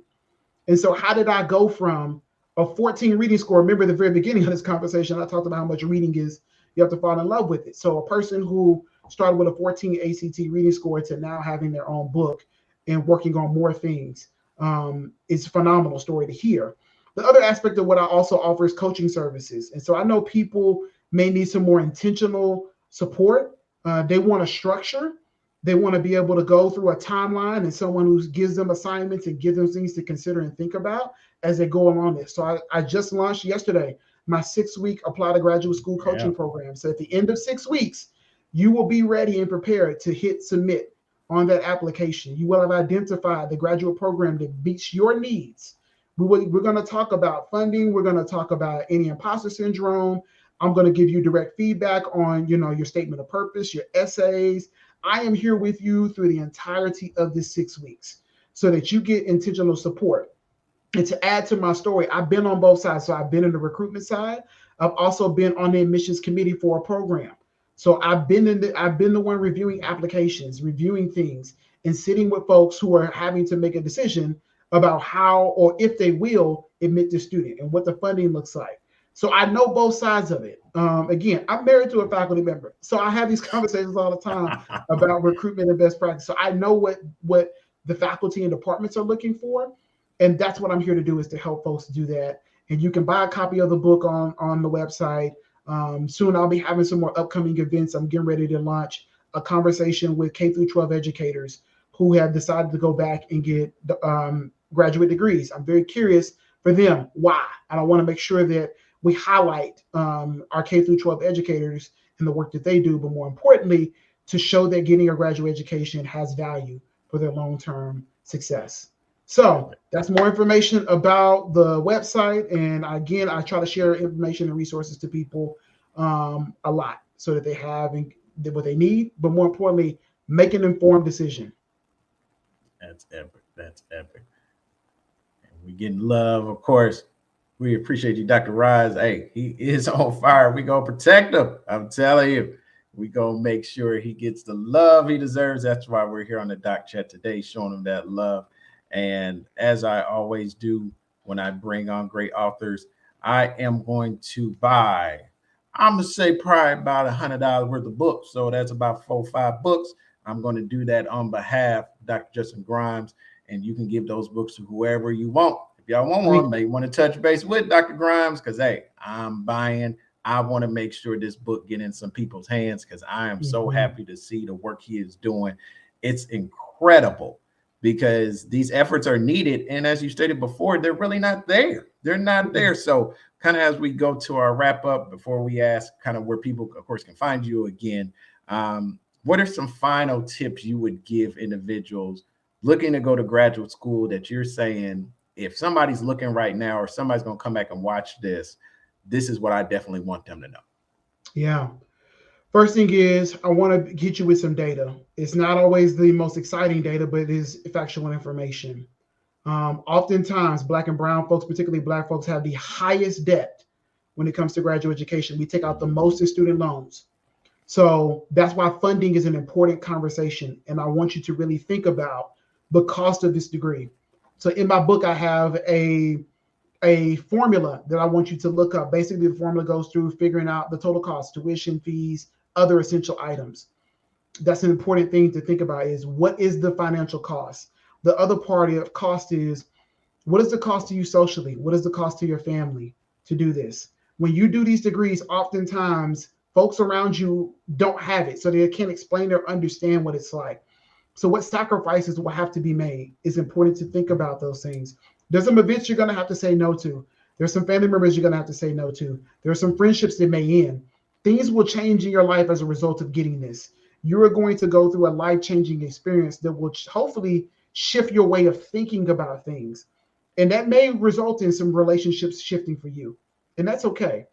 And so how did I go from a 14 reading score? Remember the very beginning of this conversation, I talked about how much reading is, you have to fall in love with it. So a person who started with a 14 ACT reading score to now having their own book and working on more things is a phenomenal story to hear. The other aspect of what I also offer is coaching services. And so I know people may need some more intentional support. They want a structure. They want to be able to go through a timeline and someone who gives them assignments and gives them things to consider and think about as they go along this. So I just launched yesterday my 6-week Apply to Graduate School coaching program. So at the end of 6 weeks, you will be ready and prepared to hit submit on that application. You will have identified the graduate program that meets your needs. We're going to talk about funding. We're going to talk about any imposter syndrome. I'm going to give you direct feedback on, your statement of purpose, your essays. I am here with you through the entirety of this 6 weeks so that you get intentional support. And to add to my story, I've been on both sides. So I've been in the recruitment side. I've also been on the admissions committee for a program. So I've been the one reviewing applications, reviewing things, and sitting with folks who are having to make a decision about how or if they will admit the student and what the funding looks like. So I know both sides of it. Again, I'm married to a faculty member, so I have these conversations all the time about recruitment and best practice. So I know what the faculty and departments are looking for, and that's what I'm here to do, is to help folks do that. And you can buy a copy of the book on the website. Soon I'll be having some more upcoming events. I'm getting ready to launch a conversation with K through 12 educators who have decided to go back and get graduate degrees. I'm very curious for them why. And I want to make sure that we highlight our K through 12 educators in the work that they do, but more importantly, to show that getting a graduate education has value for their long-term success. So that's more information about the website. And again, I try to share information and resources to people a lot so that they have what they need, but more importantly, make an informed decision. That's epic. That's epic. And we getting love, of course. We appreciate you, Dr. Rise. Hey, he is on fire. We gonna protect him. I'm telling you. We gonna make sure he gets the love he deserves. That's why we're here on the Doc Chat today, showing him that love. And as I always do when I bring on great authors, I am going to buy, I'm gonna say probably about $100 worth of books. So that's about 4 or 5 books. I'm going to do that on behalf of Dr. Justin Grimes, and you can give those books to whoever you want. If y'all want one, may want to touch base with Dr. Grimes, because hey, I'm buying. I want to make sure this book get in some people's hands, because I am so happy to see the work he is doing. It's incredible, because these efforts are needed. And as you stated before, they're really not there. They're not there. So kind of as we go to our wrap up, before we ask kind of where people, of course, can find you again, what are some final tips you would give individuals looking to go to graduate school that you're saying, if somebody's looking right now or somebody's going to come back and watch this, this is what I definitely want them to know? Yeah. First thing is, I want to get you with some data. It's not always the most exciting data, but it is factual information. Oftentimes, Black and brown folks, particularly Black folks, have the highest debt when it comes to graduate education. We take out the most in student loans. So that's why funding is an important conversation. And I want you to really think about the cost of this degree. So in my book, I have a formula that I want you to look up. Basically, the formula goes through figuring out the total cost, tuition, fees, other essential items. That's an important thing to think about, is what is the financial cost? The other part of cost is, what is the cost to you socially? What is the cost to your family to do this? When you do these degrees, oftentimes folks around you don't have it, so they can't explain or understand what it's like. So what sacrifices will have to be made? It's important to think about those things. There's some events you're going to have to say no to. There's some family members you're going to have to say no to. There are some friendships that may end. Things will change in your life as a result of getting this. You are going to go through a life-changing experience that will hopefully shift your way of thinking about things. And that may result in some relationships shifting for you. And that's okay.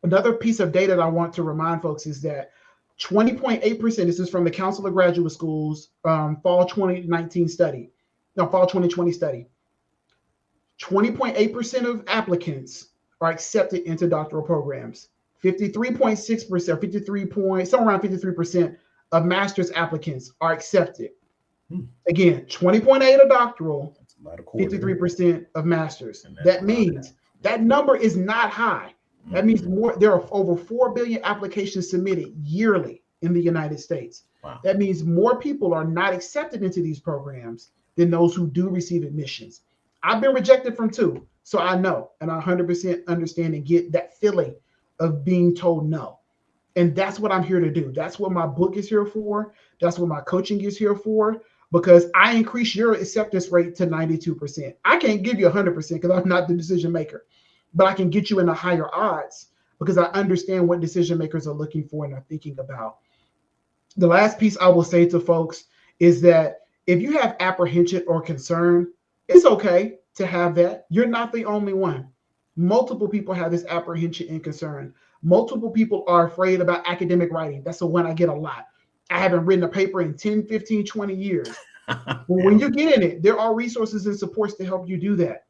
Another piece of data that I want to remind folks is that 20.8%, this is from the Council of Graduate Schools fall 2019 study, no, fall 2020 study. 20.8% of applicants are accepted into doctoral programs. 53.6%, 53 point, somewhere around 53% of master's applicants are accepted. Again, 20.8 of doctoral, 53% of masters. That means that number is not high. That means there are over 4 billion applications submitted yearly in the United States. Wow. That means more people are not accepted into these programs than those who do receive admissions. I've been rejected from 2, so I know, and I 100% understand and get that feeling of being told no. And that's what I'm here to do. That's what my book is here for. That's what my coaching is here for, because I increase your acceptance rate to 92%. I can't give you 100% because I'm not the decision maker, but I can get you in the higher odds because I understand what decision makers are looking for and are thinking about. The last piece I will say to folks is that if you have apprehension or concern, it's okay to have that. You're not the only one. Multiple people have this apprehension and concern. Multiple people are afraid about academic writing. That's the one I get a lot. I haven't written a paper in 10, 15, 20 years. Well, when you get in it, there are resources and supports to help you do that.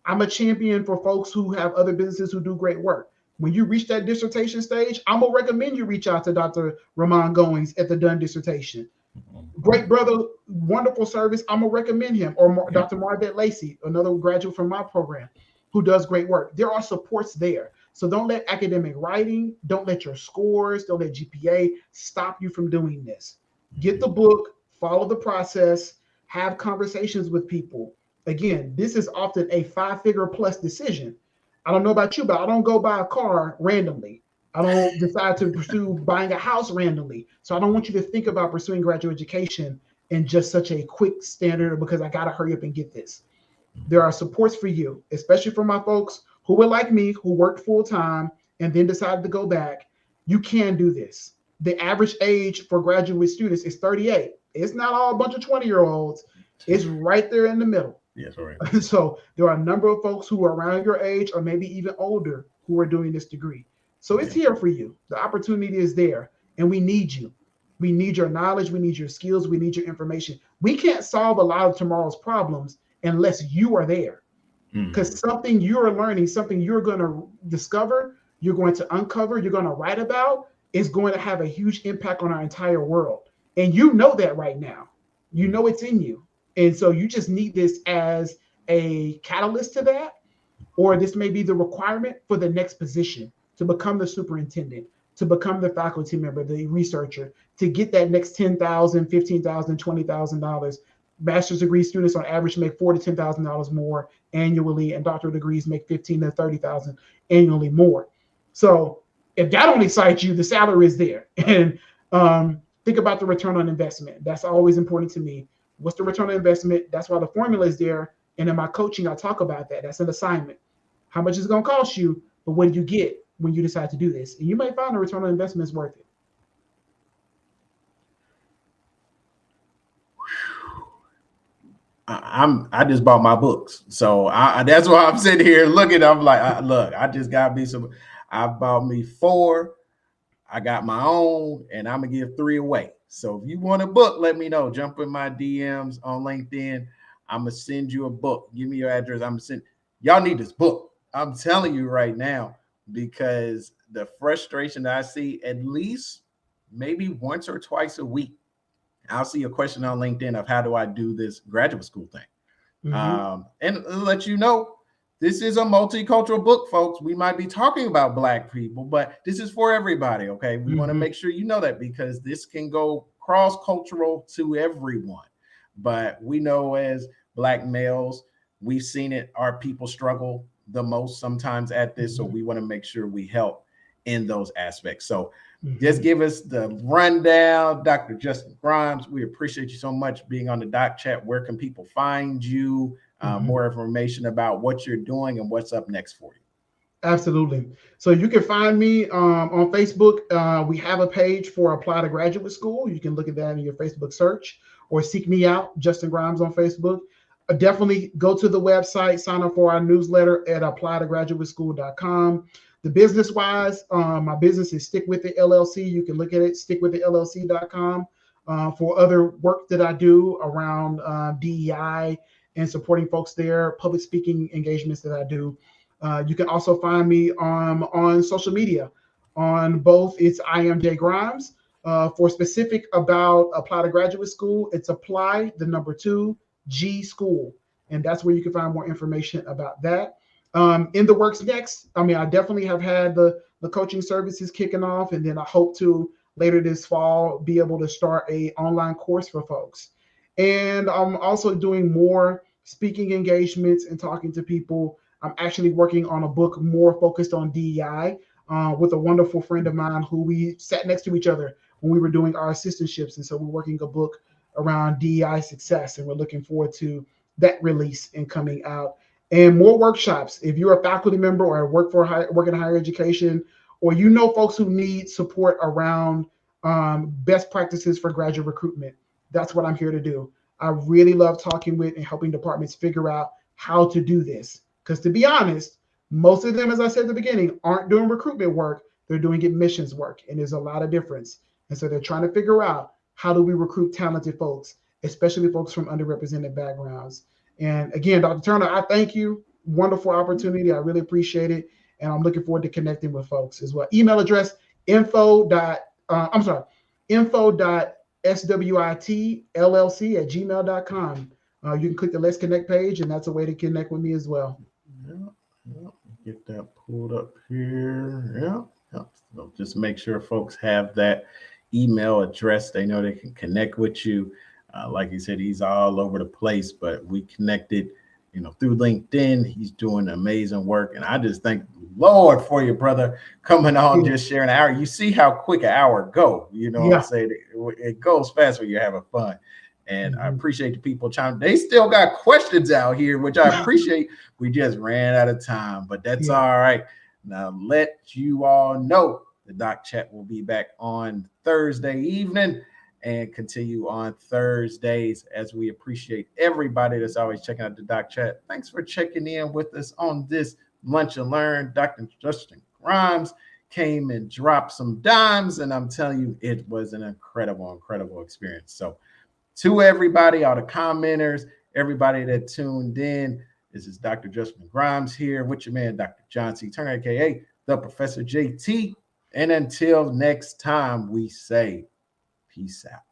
I'm a champion for folks who have other businesses who do great work. When you reach that dissertation stage, I'm going to recommend you reach out to Dr. Ramon Goings at the Dunn Dissertation. Great brother, wonderful service. I'm going to recommend him. Or Dr. Marvette Lacey, another graduate from my program who does great work. There are supports there. So don't let academic writing, don't let your scores, don't let GPA stop you from doing this. Get the book, follow the process, have conversations with people. Again, this is often a 5-figure plus decision. I don't know about you, but I don't go buy a car randomly. I don't decide to pursue buying a house randomly. So I don't want you to think about pursuing graduate education in just such a quick standard because I got to hurry up and get this. There are supports for you, especially for my folks who were like me, who worked full time and then decided to go back. You can do this. The average age for graduate students is 38. It's not all a bunch of 20-year-olds. It's right there in the middle. Yes, right. So there are a number of folks who are around your age or maybe even older who are doing this degree. So it's here for you. The opportunity is there, and we need you. We need your knowledge. We need your skills. We need your information. We can't solve a lot of tomorrow's problems unless you are there. Because something you're learning, something you're going to discover, you're going to uncover, you're going to write about, is going to have a huge impact on our entire world. And you know that right now. You know it's in you. And so you just need this as a catalyst to that, or this may be the requirement for the next position, to become the superintendent, to become the faculty member, the researcher, to get that next $10,000, $15,000, $20,000. Master's degree students on average make $4,000 to $10,000 more annually, and doctoral degrees make $15,000 to $30,000 annually more. So if that only excites you, the salary is there. And think about the return on investment. That's always important to me. What's the return on investment? That's why the formula is there. And in my coaching, I talk about that. That's an assignment. How much is it going to cost you? But what do you get when you decide to do this? And you may find the return on investment is worth it. I just bought my books, so that's why I'm sitting here looking. I'm like, look, I just got me some. I bought me 4. I got my own, and I'm gonna give 3 away. So if you want a book, let me know. Jump in my DMs on LinkedIn. I'm gonna send you a book. Give me your address. I'm gonna send. Y'all need this book. I'm telling you right now, because the frustration that I see, at least maybe once or twice a week, I'll see a question on LinkedIn of how do I do this graduate school thing. And let you know, this is a multicultural book, folks. We might be talking about Black people, but this is for everybody, okay? We want to make sure you know that, because this can go cross-cultural to everyone. But we know as Black males, we've seen it, our people struggle the most sometimes at this, so we want to make sure we help in those aspects. So just give us the rundown, Dr. Justin Grimes. We appreciate you so much being on the Doc Chat. Where can people find you? More information about what you're doing and what's up next for you. Absolutely. So you can find me on Facebook. We have a page for Apply to Graduate School. You can look at that in your Facebook search, or seek me out, Justin Grimes, on Facebook. Definitely go to the website, sign up for our newsletter at applytograduateschool.com. The business-wise, my business is Stick With It LLC. You can look at it, stickwithitllc.com, for other work that I do around DEI and supporting folks there, public speaking engagements that I do. You can also find me on social media. On both, it's I am Jay Grimes. For specific about Apply to Graduate School, it's Apply, the number 2, G School. And that's where you can find more information about that. In the works next, I definitely have had the coaching services kicking off, and then I hope to later this fall be able to start a online course for folks. And I'm also doing more speaking engagements and talking to people. I'm actually working on a book more focused on DEI with a wonderful friend of mine who we sat next to each other when we were doing our assistantships. And so we're working a book around DEI success, and we're looking forward to that release and coming out. And more workshops. If you're a faculty member or work in higher education, or you know folks who need support around best practices for graduate recruitment, that's what I'm here to do. I really love talking with and helping departments figure out how to do this. Because to be honest, most of them, as I said at the beginning, aren't doing recruitment work. They're doing admissions work, and there's a lot of difference. And so they're trying to figure out, how do we recruit talented folks, especially folks from underrepresented backgrounds. And again, Dr. Turner, I thank you. Wonderful opportunity. I really appreciate it. And I'm looking forward to connecting with folks as well. Email address, info.switllc@gmail.com. You can click the Let's Connect page, and that's a way to connect with me as well. Get that pulled up here. So just make sure folks have that email address. They know they can connect with you. Like you said, he's all over the place, but we connected, through LinkedIn. He's doing amazing work, and I just thank the Lord for you, brother, coming on, just sharing an hour. You see how quick an hour go. What I'm saying? It goes fast when you're having fun. And I appreciate the people chiming. They still got questions out here, which I appreciate. We just ran out of time, but that's all right. Now let you all know The Doc Chat will be back on Thursday evening and continue on Thursdays, as we appreciate everybody that's always checking out the Doc Chat. Thanks for checking in with us on this Lunch and Learn. Dr. Justin Grimes came and dropped some dimes, and I'm telling you, it was an incredible experience. So to everybody, all the commenters, everybody that tuned in, this is Dr. Justin Grimes here with your man, Dr. John C. Turner, aka the Professor JT. And until next time, we say peace out.